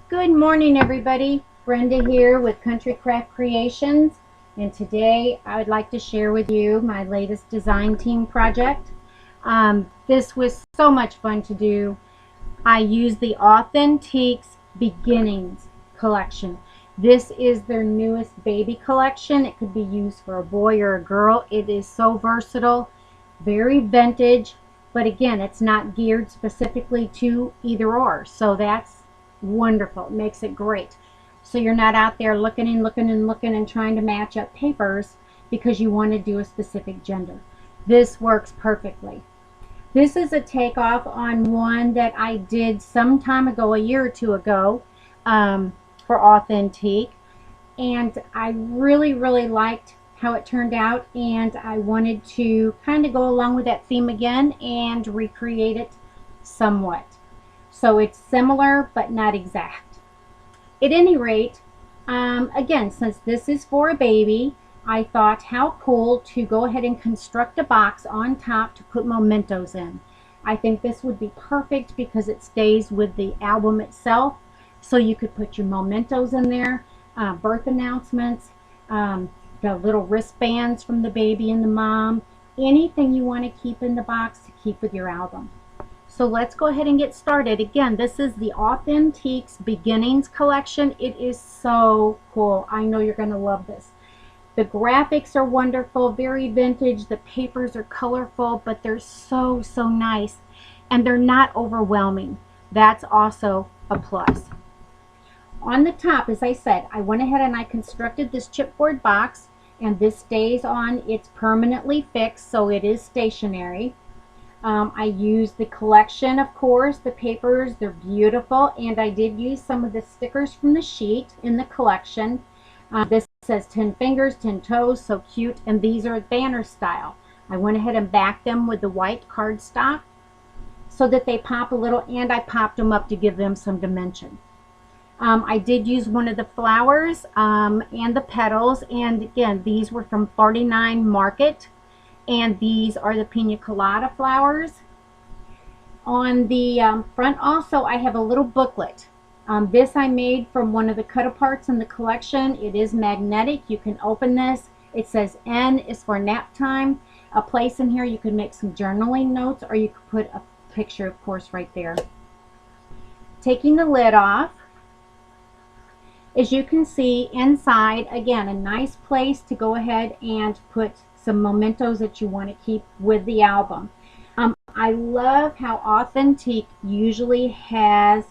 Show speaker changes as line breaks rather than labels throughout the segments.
Good morning, everybody. Brenda here with Country Craft Creations, and today I would like to share with you my latest design team project. This was so much fun to do. I used the Authentique's Beginnings collection. This is their newest baby collection. It could be used for a boy or a girl. It is so versatile, very vintage, but again, it's not geared specifically to either or. So that's wonderful. It makes it great. So you're not out there looking and trying to match up papers because you want to do a specific gender. This works perfectly. This is a takeoff on one that I did some time ago, a year or two ago, for Authentique, and I really liked how it turned out, and I wanted to kind of go along with that theme again and recreate it somewhat. So it's similar but not exact. At any rate, again, since this is for a baby, I thought how cool to go ahead and construct a box on top to put mementos in. I think this would be perfect because it stays with the album itself. So you could put your mementos in there, birth announcements, the little wristbands from the baby and the mom, anything you want to keep in the box to keep with your album. So let's go ahead and get started. Again, this is the Authentique's Beginnings collection. It is so cool. I know you're going to love this. The graphics are wonderful, very vintage. The papers are colorful, but they're so nice. And they're not overwhelming. That's also a plus. On the top, as I said, I went ahead and I constructed this chipboard box, and this stays on. It's permanently fixed, so it is stationary. I used the collection, of course, the papers, they're beautiful, and I did use some of the stickers from the sheet in the collection. This says 10 fingers, 10 toes, so cute, and these are banner style. I went ahead and backed them with the white cardstock so that they pop a little, and I popped them up to give them some dimension. I did use one of the flowers and the petals, and again, these were from 49 Market. And these are the pina colada flowers. On the front also, I have a little booklet. This I made from one of the cut-aparts in the collection. It is magnetic. You can open this. It says N is for nap time. A place in here you can make some journaling notes, or you could put a picture, of course, right there. Taking the lid off, as you can see inside, again, a nice place to go ahead and put some mementos that you want to keep with the album. I love how Authentique usually has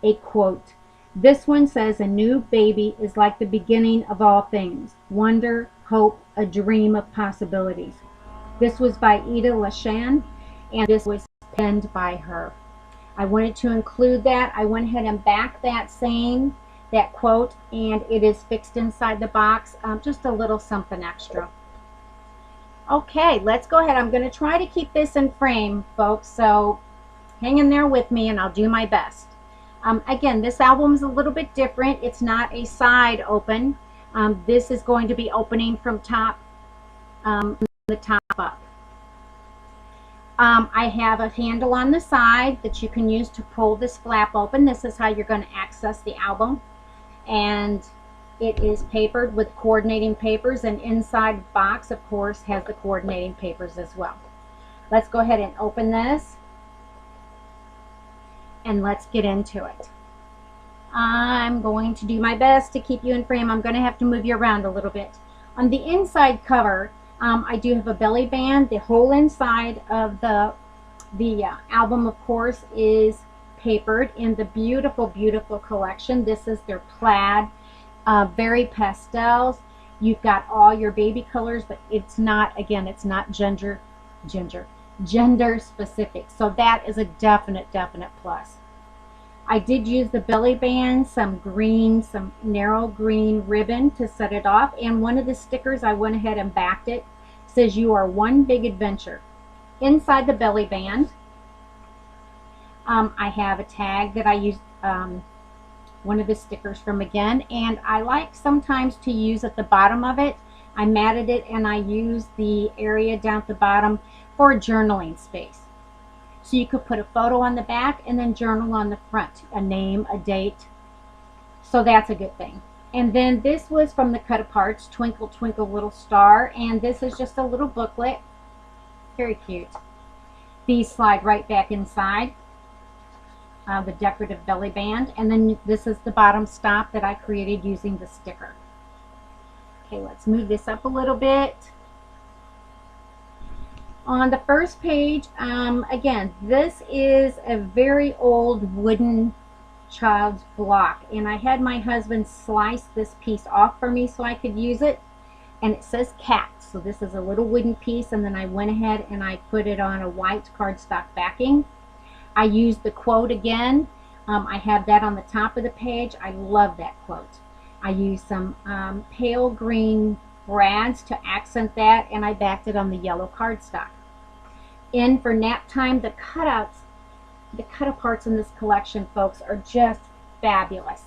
a quote. This one says, "A new baby is like the beginning of all things. Wonder, hope, a dream of possibilities." This was by Ida Lashan, and this was penned by her. I wanted to include that. I went ahead and backed that quote, and it is fixed inside the box. Just a little something extra. Okay, let's go ahead. I'm going to try to keep this in frame, folks, so hang in there with me and I'll do my best. Again, this album is a little bit different. It's not a side open. This is going to be opening from the top up. I have a handle on the side that you can use to pull this flap open. This is how you're going to access the album. And it is papered with coordinating papers, and inside the box, of course, has the coordinating papers as well. Let's go ahead and open this, and let's get into it. I'm going to do my best to keep you in frame. I'm going to have to move you around a little bit. On the inside cover, I do have a belly band. The whole inside of the album, of course, is papered in the beautiful collection. This is their plaid. Very pastels. You've got all your baby colors, but it's not, again, it's not gender specific. So that is a definite plus. I did use the belly band, some narrow green ribbon to set it off, and one of the stickers, I went ahead and backed it. It says, "You are one big adventure." Inside the belly band, I have a tag that I used, one of the stickers from again, and I like sometimes to use at the bottom of it. I matted it, and I use the area down at the bottom for a journaling space. So you could put a photo on the back and then journal on the front, a name, a date, So that's a good thing. And then this was from the Cut Aparts, Twinkle Twinkle Little Star, and this is just a little booklet. Very cute. These slide right back inside the decorative belly band, and then this is the bottom stop that I created using the sticker. Okay, let's move this up a little bit. On the first page, again, this is a very old wooden child's block, and I had my husband slice this piece off for me so I could use it, and it says cat, so this is a little wooden piece, and then I went ahead and I put it on a white cardstock backing. I used the quote again. I have that on the top of the page. I love that quote. I used some pale green brads to accent that, and I backed it on the yellow cardstock. In for nap time, the cutouts, the cut aparts in this collection, folks, are just fabulous.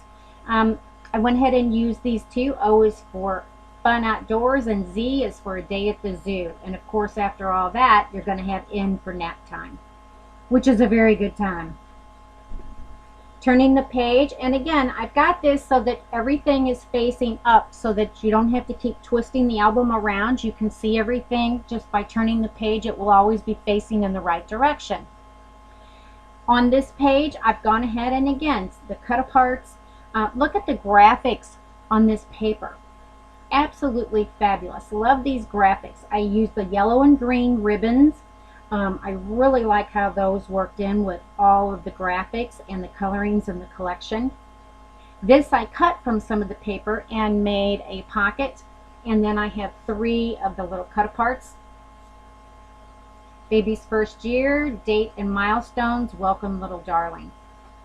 I went ahead and used these two. O is for fun outdoors, and Z is for a day at the zoo. And of course, after all that, you're going to have N for nap time, which is a very good time. Turning the page, and again, I've got this so that everything is facing up so that you don't have to keep twisting the album around. You can see everything just by turning the page. It will always be facing in the right direction. On this page, I've gone ahead and again, the cut aparts. Look at the graphics on this paper. Absolutely fabulous. Love these graphics. I used the yellow and green ribbons. I really like how those worked in with all of the graphics and the colorings in the collection. This I cut from some of the paper and made a pocket, and then I have 3 of the little cut aparts. Baby's first year, date and milestones, welcome little darling.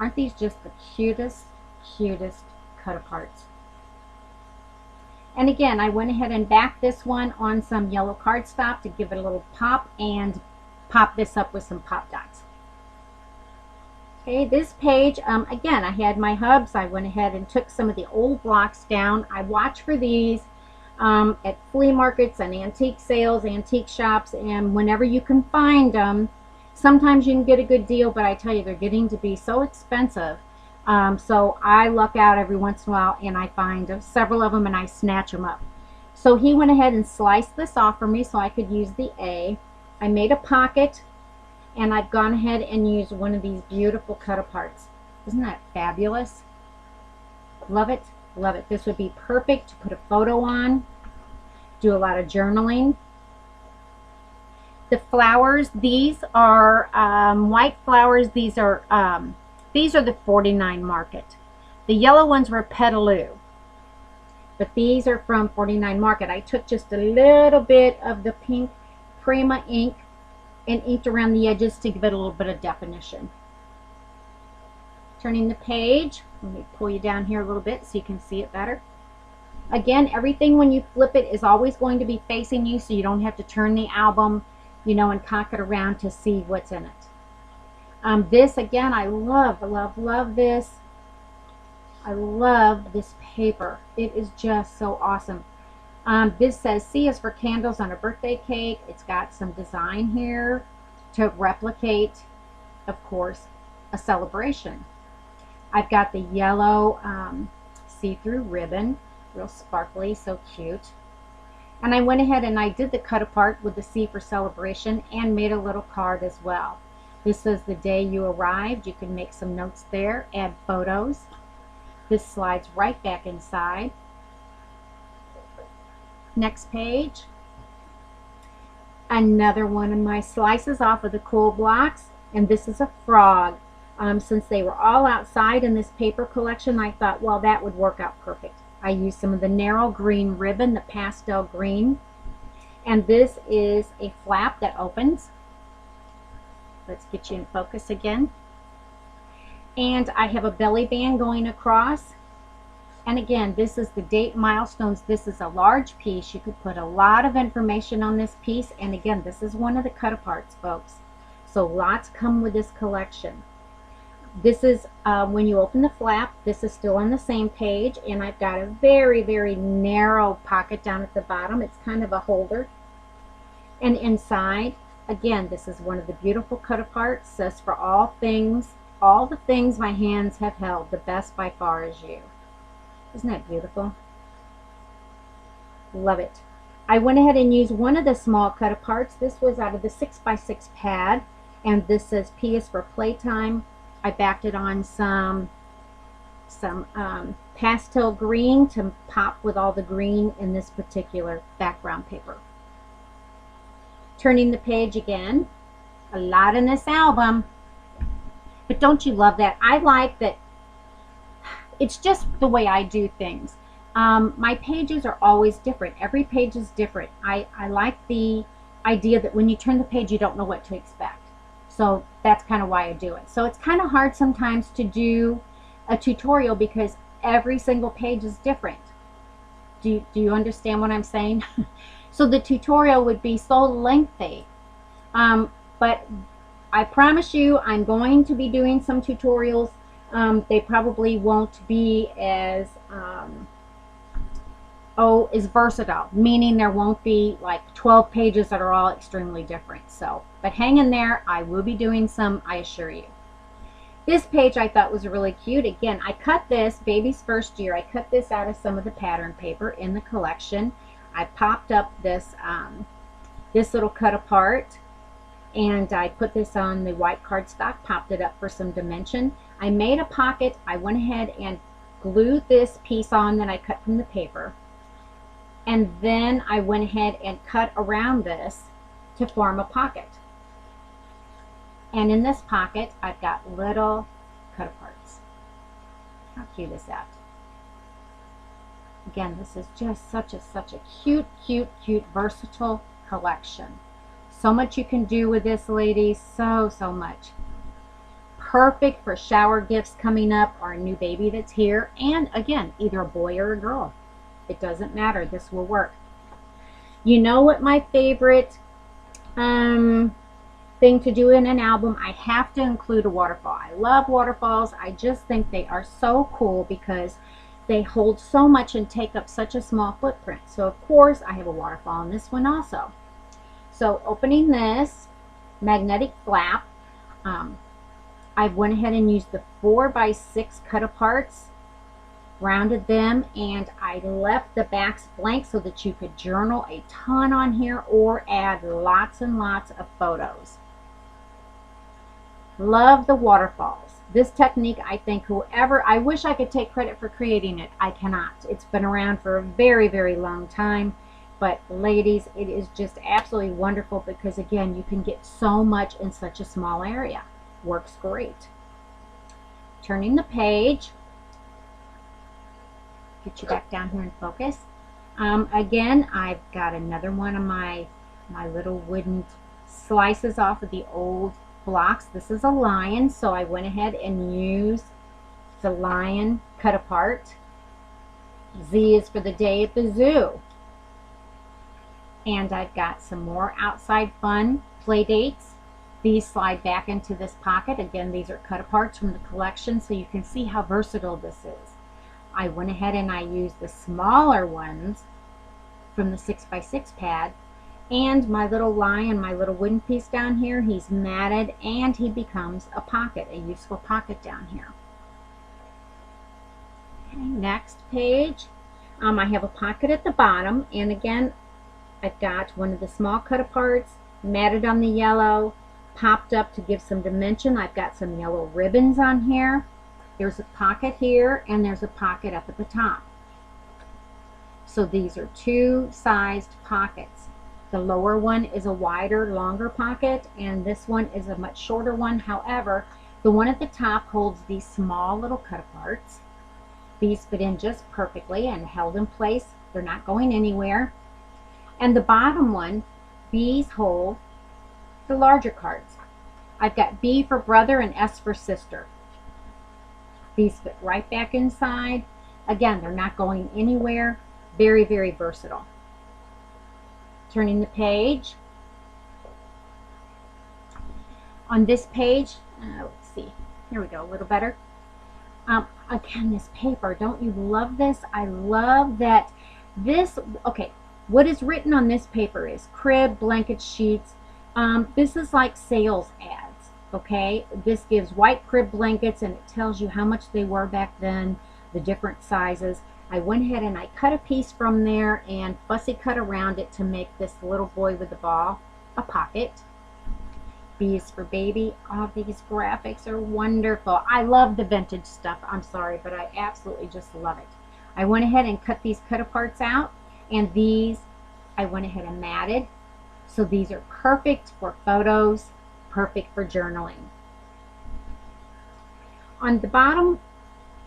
Aren't these just the cutest, cutest cut aparts? And again, I went ahead and backed this one on some yellow cardstock to give it a little pop, and pop this up with some pop dots. Okay, this page, again, I had my hubs. I went ahead and took some of the old blocks down. I watch for these at flea markets and antique sales, antique shops, and whenever you can find them. Sometimes you can get a good deal, but I tell you, they're getting to be so expensive. So I luck out every once in a while, and I find several of them, and I snatch them up. So he went ahead and sliced this off for me so I could use the A. I made a pocket, and I've gone ahead and used one of these beautiful cut aparts. Isn't that fabulous? Love it, love it. This would be perfect to put a photo on, do a lot of journaling. The flowers, these are white flowers. These are the 49 Market. The yellow ones were Petaloo, but these are from 49 Market. I took just a little bit of the pink Prima ink and inked around the edges to give it a little bit of definition. Turning the page, let me pull you down here a little bit so you can see it better. Again, everything when you flip it is always going to be facing you, so you don't have to turn the album, you know, and cock it around to see what's in it. This, again, I love, love, love this. I love this paper. It is just so awesome. This says C is for candles on a birthday cake. It's got some design here to replicate, of course, a celebration. I've got the yellow see-through ribbon, real sparkly, so cute. And I went ahead and I did the cut apart with the C for celebration and made a little card as well. This says the day you arrived. You can make some notes there, add photos. This slides right back inside. Next page. Another one of my slices off of the cool blocks, and this is a frog. Since they were all outside in this paper collection, I thought, well, that would work out perfect. I used some of the narrow green ribbon, the pastel green, and this is a flap that opens. Let's get you in focus again. And I have a belly band going across. And again, this is the date milestones. This is a large piece. You could put a lot of information on this piece. And again, this is one of the cut aparts, folks. So lots come with this collection. This is, when you open the flap, this is still on the same page. And I've got a very, very narrow pocket down at the bottom. It's kind of a holder. And inside, again, this is one of the beautiful cut aparts. It says, for all things, all the things my hands have held, the best by far is you. Isn't that beautiful? Love it. I went ahead and used one of the small cut aparts. This was out of the 6x6 pad, and this says P is for playtime. I backed it on some pastel green to pop with all the green in this particular background paper. Turning the page again. A lot in this album, but don't you love that? I like that. It's just the way I do things. My pages are always different. Every page is different. I like the idea that when you turn the page, you don't know what to expect. So that's kind of why I do it. So it's kind of hard sometimes to do a tutorial because every single page is different. Do you understand what I'm saying? So the tutorial would be so lengthy. But I promise you, I'm going to be doing some tutorials. They probably won't be as versatile, meaning there won't be like 12 pages that are all extremely different. So, but hang in there, I will be doing some, I assure you. This page I thought was really cute. Again, I cut this, baby's first year, I cut this out of some of the pattern paper in the collection. I popped up this, this little cut apart, and I put this on the white cardstock, popped it up for some dimension. I made a pocket. I went ahead and glued this piece on that I cut from the paper, and then I went ahead and cut around this to form a pocket. And in this pocket, I've got little cut aparts. How cute is that? Again, this is just such a cute, versatile collection. So much you can do with this, ladies. So much. Perfect for shower gifts coming up, or a new baby that's here. And again, either a boy or a girl. It doesn't matter. This will work. You know what my favorite thing to do in an album? I have to include a waterfall. I love waterfalls. I just think they are so cool because they hold so much and take up such a small footprint. So of course I have a waterfall in this one also. So opening this magnetic flap, I went ahead and used the 4x6 cut aparts, rounded them, and I left the backs blank so that you could journal a ton on here or add lots and lots of photos. Love the waterfalls. This technique, I think I wish I could take credit for creating it. I cannot. It's been around for a very long time. But ladies, it is just absolutely wonderful because again, you can get so much in such a small area. Works great. Turning the page. Get you back down here and focus. Again, I've got another one of my little wooden slices off of the old blocks. This is a lion, so I went ahead and used the lion cut apart. Z is for the day at the zoo. And I've got some more outside fun play dates. These slide back into this pocket. Again, these are cut aparts from the collection, so you can see how versatile this is. I went ahead and I used the smaller ones from the 6x6 pad, and my little lion, my little wooden piece down here, he's matted and he becomes a pocket, a useful pocket down here. Okay, next page. I have a pocket at the bottom, and again, I've got one of the small cut aparts, matted on the yellow, popped up to give some dimension. I've got some yellow ribbons on here. There's a pocket here, and there's a pocket up at the top. So these are two sized pockets. The lower one is a wider, longer pocket, and this one is a much shorter one. However, the one at the top holds these small little cut aparts. These fit in just perfectly and held in place. They're not going anywhere. And the bottom one, these hold the larger cards. I've got B for brother and S for sister. These fit right back inside. Again, they're not going anywhere. Very versatile. Turning the page. On this page, let's see, here we go, a little better. Again, this paper, don't you love this? I love that this, okay, what is written on this paper is crib, blanket sheets. This is like sales ads, okay? This gives white crib blankets, and it tells you how much they were back then, the different sizes. I went ahead and I cut a piece from there and fussy cut around it to make this little boy with the ball a pocket. B is for baby. Oh, these graphics are wonderful. I love the vintage stuff. I'm sorry, but I absolutely just love it. I went ahead and cut these cut aparts out, and these I went ahead and matted. So these are perfect for photos, perfect for journaling. On the bottom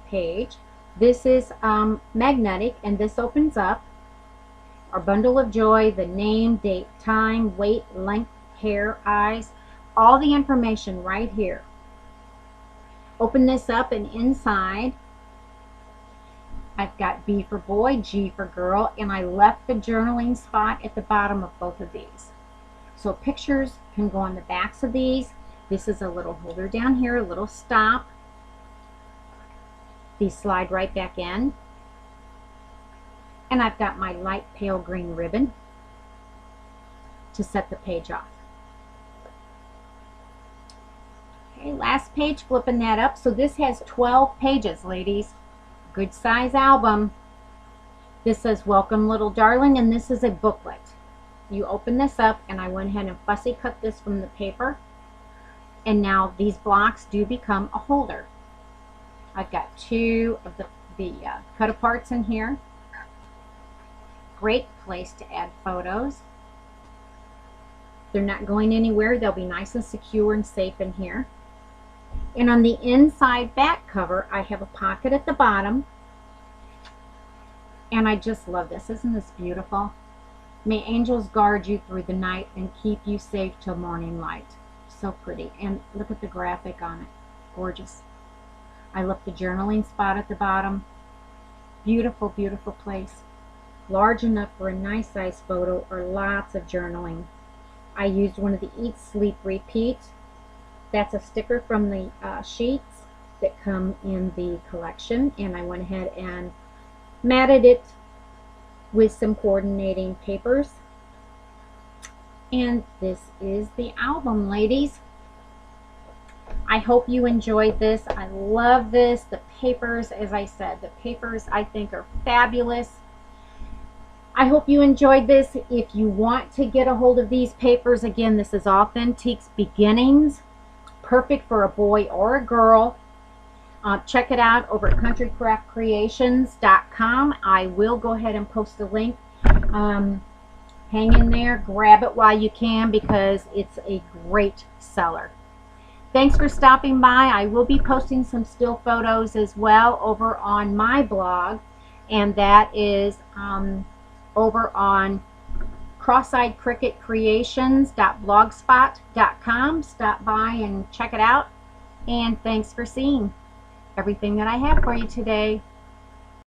page, this is magnetic, and this opens up. Our bundle of joy, the name, date, time, weight, length, hair, eyes, all the information right here. Open this up, and inside I've got B for boy, G for girl, and I left the journaling spot at the bottom of both of these. So pictures can go on the backs of these. This is a little holder down here, a little stop. These slide right back in. And I've got my light pale green ribbon to set the page off. Okay, last page, flipping that up. So this has 12 pages, ladies. Good size album. This says welcome little darling, and this is a booklet. You open this up, and I went ahead and fussy cut this from the paper, and now these blocks do become a holder. I've got two of the cut aparts in here. Great place to add photos. They're not going anywhere. They'll be nice and secure and safe in here. And on the inside back cover, I have a pocket at the bottom. And I just love this. Isn't this beautiful? May angels guard you through the night and keep you safe till morning light. So pretty. And look at the graphic on it. Gorgeous. I left the journaling spot at the bottom. Beautiful, beautiful place. Large enough for a nice size photo or lots of journaling. I used one of the Eat, Sleep, Repeat. That's a sticker from the sheets that come in the collection, and I went ahead and matted it with some coordinating papers. And this is the album, ladies. I hope you enjoyed this. I love this. The papers, as I said, the papers I think are fabulous. I hope you enjoyed this. If you want to get a hold of these papers, again, this is Authentique's Beginnings. Perfect for a boy or a girl. Check it out over at countrycraftcreations.com. I will go ahead and post a link. Hang in there. Grab it while you can because it's a great seller. Thanks for stopping by. I will be posting some still photos as well over on my blog, and that is over on cross-eyed-cricket-creations.blogspot.com. Stop by and check it out, and thanks for seeing everything that I have for you today.